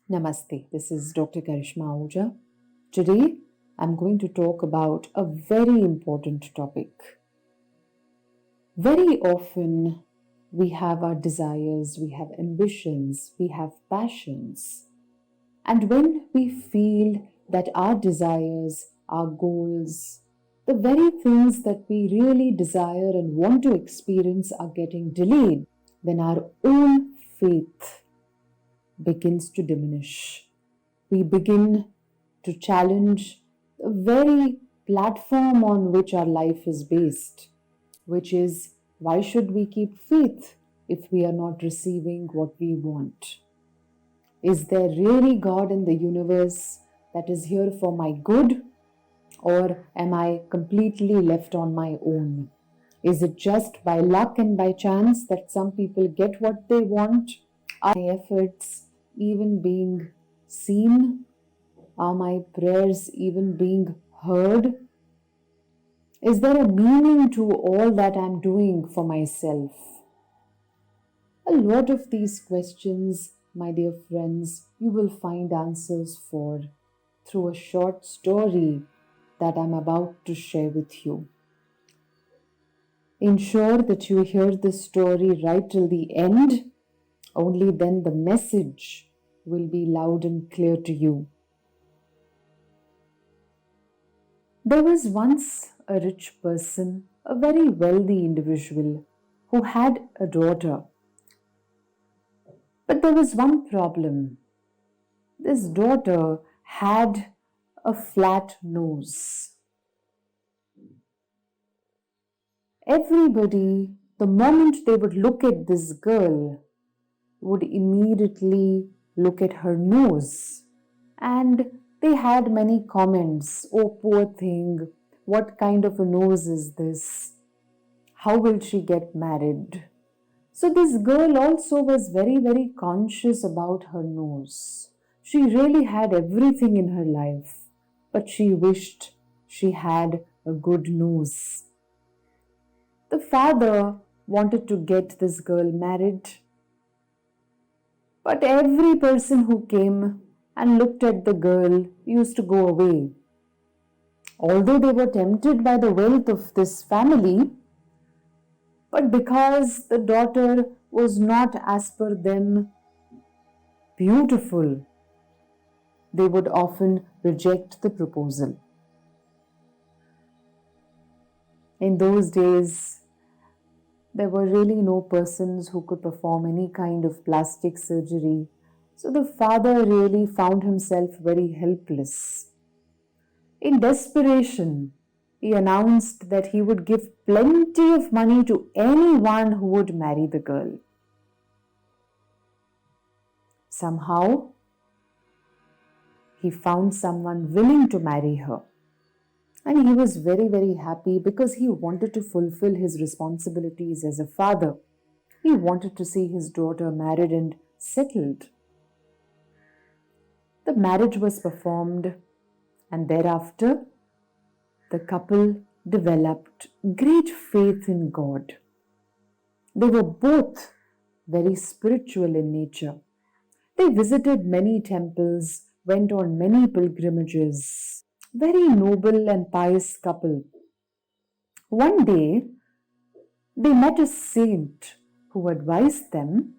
Namaste, this is Dr. Karishma Ahuja. Today, I'm going to talk about a very important topic. Very often, we have our desires, we have ambitions, we have passions. And when we feel that our desires, our goals, the very things that we really desire and want to experience are getting delayed, then our own faith begins to diminish. We begin to challenge the very platform on which our life is based, which is why should we keep faith if we are not receiving what we want? Is there really God in the universe that is here for my good? Or am I completely left on my own? Is it just by luck and by chance that some people get what they want? Are my efforts even being seen? Are my prayers even being heard? Is there a meaning to all that I'm doing for myself? A lot of these questions, my dear friends, you will find answers for through a short story that I'm about to share with you. Ensure that you hear this story right till the end. Only then the message will be loud and clear to you. There was once a rich person, a very wealthy individual, who had a daughter. But there was one problem. This daughter had a flat nose. Everybody, the moment they would look at this girl, would immediately look at her nose. And they had many comments. Oh, poor thing, what kind of a nose is this? How will she get married? So this girl also was very, very conscious about her nose. She really had everything in her life, but she wished she had a good nose. The father wanted to get this girl married, but every person who came and looked at the girl used to go away. Although they were tempted by the wealth of this family, but because the daughter was not as per them beautiful, they would often reject the proposal. In those days, there were really no persons who could perform any kind of plastic surgery. So the father really found himself very helpless. In desperation, he announced that he would give plenty of money to anyone who would marry the girl. Somehow, he found someone willing to marry her. And he was very, very happy because he wanted to fulfill his responsibilities as a father. He wanted to see his daughter married and settled. The marriage was performed, and thereafter, the couple developed great faith in God. They were both very spiritual in nature. They visited many temples, went on many pilgrimages. Very noble and pious couple. One day, they met a saint who advised them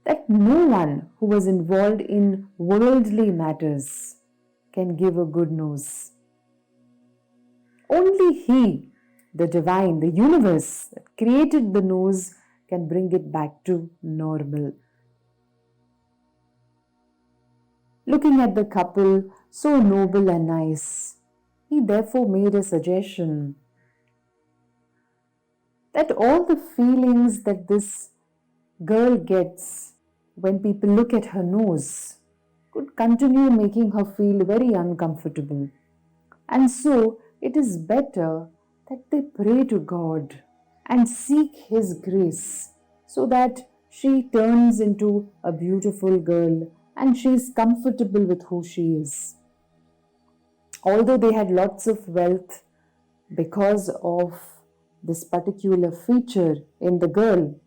that no one who was involved in worldly matters can give a good nose. Only He, the divine, the universe that created the nose, can bring it back to normal. Looking at the couple, so noble and nice, he therefore made a suggestion that all the feelings that this girl gets when people look at her nose could continue making her feel very uncomfortable. And so it is better that they pray to God and seek His grace so that she turns into a beautiful girl and she is comfortable with who she is. Although they had lots of wealth, because of this particular feature in the girl,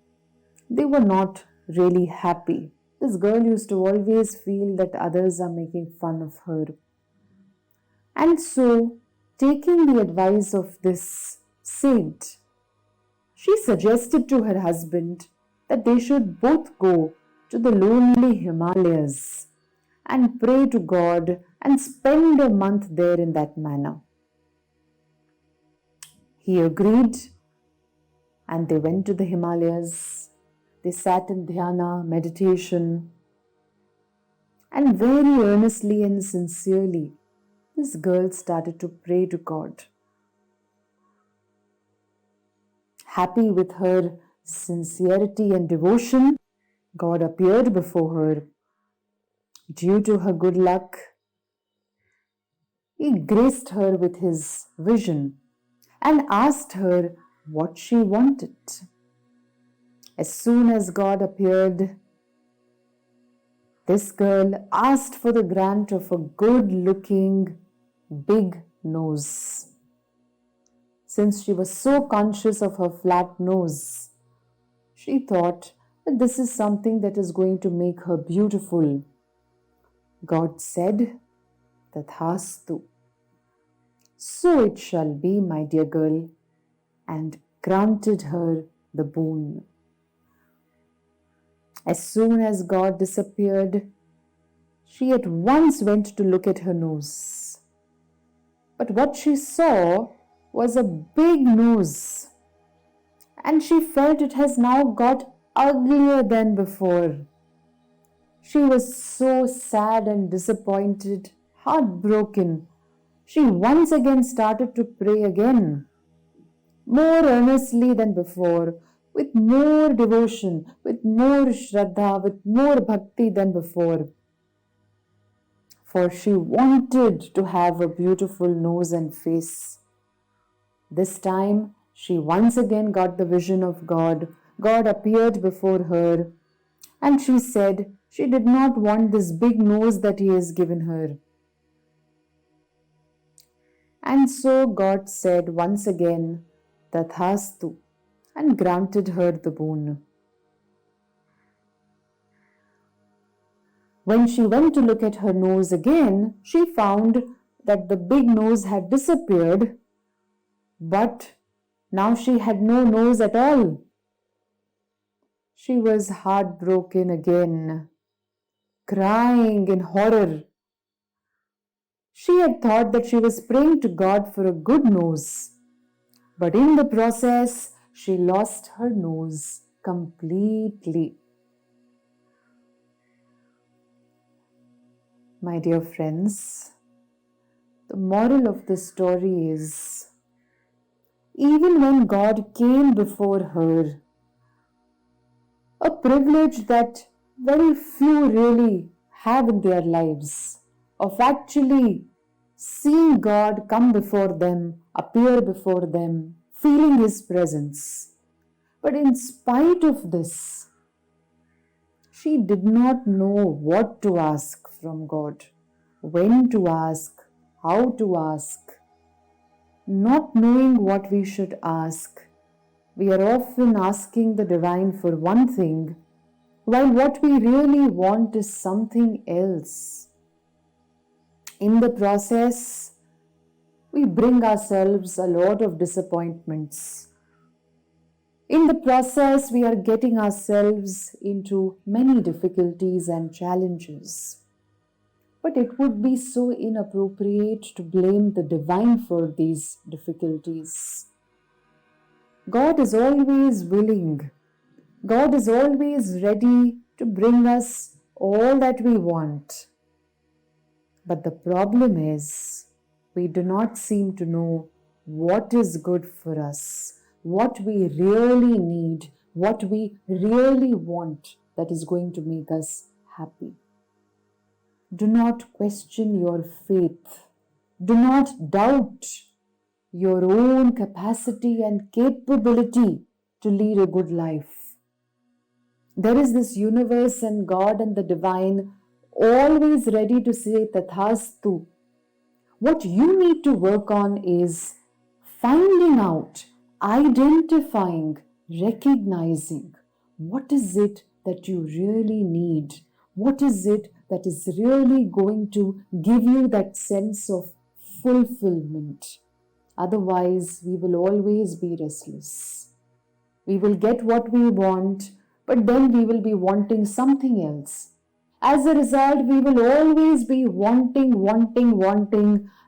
they were not really happy. This girl used to always feel that others are making fun of her. And so, taking the advice of this saint, she suggested to her husband that they should both go to the lonely Himalayas and pray to God and spend a month there in that manner. He agreed, and they went to the Himalayas. They sat in dhyana, meditation, and very earnestly and sincerely, this girl started to pray to God. Happy with her sincerity and devotion, God appeared before her. Due to her good luck, He graced her with His vision and asked her what she wanted. As soon as God appeared, this girl asked for the grant of a good-looking, big nose. Since she was so conscious of her flat nose, she thought that this is something that is going to make her beautiful. God said, Tathastu. So it shall be, my dear girl, and granted her the boon. As soon as God disappeared, she at once went to look at her nose. But what she saw was a big nose, and she felt it has now got uglier than before. She was so sad and disappointed, heartbroken. She once again started to pray again, more earnestly than before, with more devotion, with more shraddha, with more bhakti than before. For she wanted to have a beautiful nose and face. This time, she once again got the vision of God. God appeared before her, and she said she did not want this big nose that He has given her. And so God said once again, Tathastu, and granted her the boon. When she went to look at her nose again, she found that the big nose had disappeared, but now she had no nose at all. She was heartbroken again, crying in horror. She had thought that she was praying to God for a good nose, but in the process, she lost her nose completely. My dear friends, the moral of the story is, even when God came before her, a privilege that very few really have in their lives, of actually seeing God come before them, appear before them, feeling His presence. But in spite of this, she did not know what to ask from God, when to ask, how to ask. Not knowing what we should ask, we are often asking the divine for one thing, while what we really want is something else. In the process, we bring ourselves a lot of disappointments. In the process, we are getting ourselves into many difficulties and challenges. But it would be so inappropriate to blame the divine for these difficulties. God is always willing. God is always ready to bring us all that we want. But the problem is, we do not seem to know what is good for us, what we really need, what we really want that is going to make us happy. Do not question your faith. Do not doubt your own capacity and capability to lead a good life. There is this universe and God and the divine always ready to say Tathastu. What you need to work on is finding out, identifying, recognizing what is it that you really need, What is it that is really going to give you that sense of fulfillment? Otherwise, we will always be restless. We will get what we want, but then we will be wanting something else. As a result, we will always be wanting,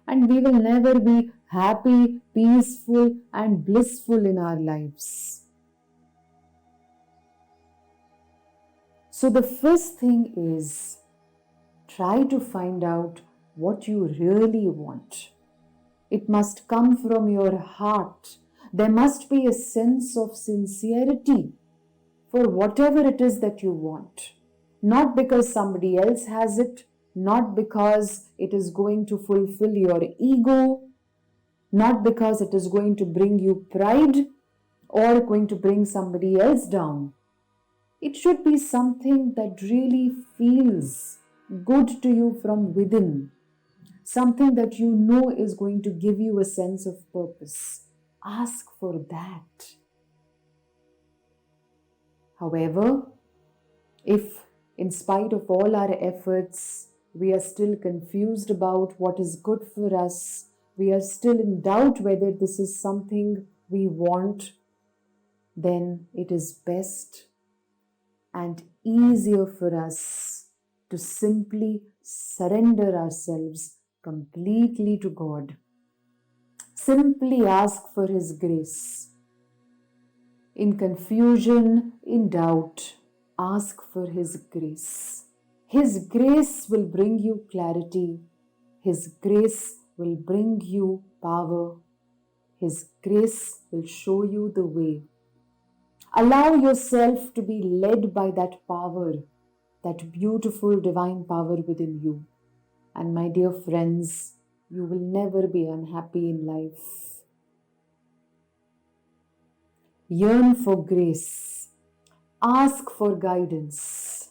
and we will never be happy, peaceful, and blissful in our lives. So, the first thing is try to find out what you really want. It must come from your heart. There must be a sense of sincerity for whatever it is that you want. Not because somebody else has it, not because it is going to fulfill your ego, not because it is going to bring you pride or going to bring somebody else down. It should be something that really feels good to you from within, something that you know is going to give you a sense of purpose. Ask for that. However, if in spite of all our efforts, we are still confused about what is good for us, we are still in doubt whether this is something we want, then it is best and easier for us to simply surrender ourselves completely to God. Simply ask for His grace. In confusion, in doubt, ask for His grace. His grace will bring you clarity. His grace will bring you power. His grace will show you the way. Allow yourself to be led by that power, that beautiful divine power within you. And my dear friends, you will never be unhappy in life. Yearn for grace. Ask for guidance.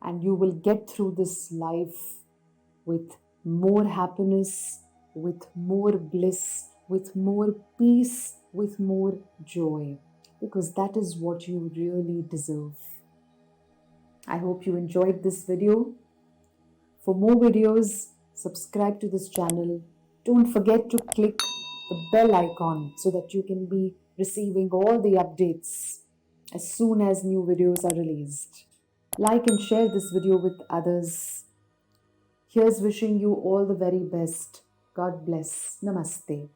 And you will get through this life with more happiness, with more bliss, with more peace, with more joy. Because that is what you really deserve. I hope you enjoyed this video. For more videos, subscribe to this channel. Don't forget to click the bell icon so that you can be receiving all the updates as soon as new videos are released. Like and share this video with others. Here's wishing you all the very best. God bless. Namaste.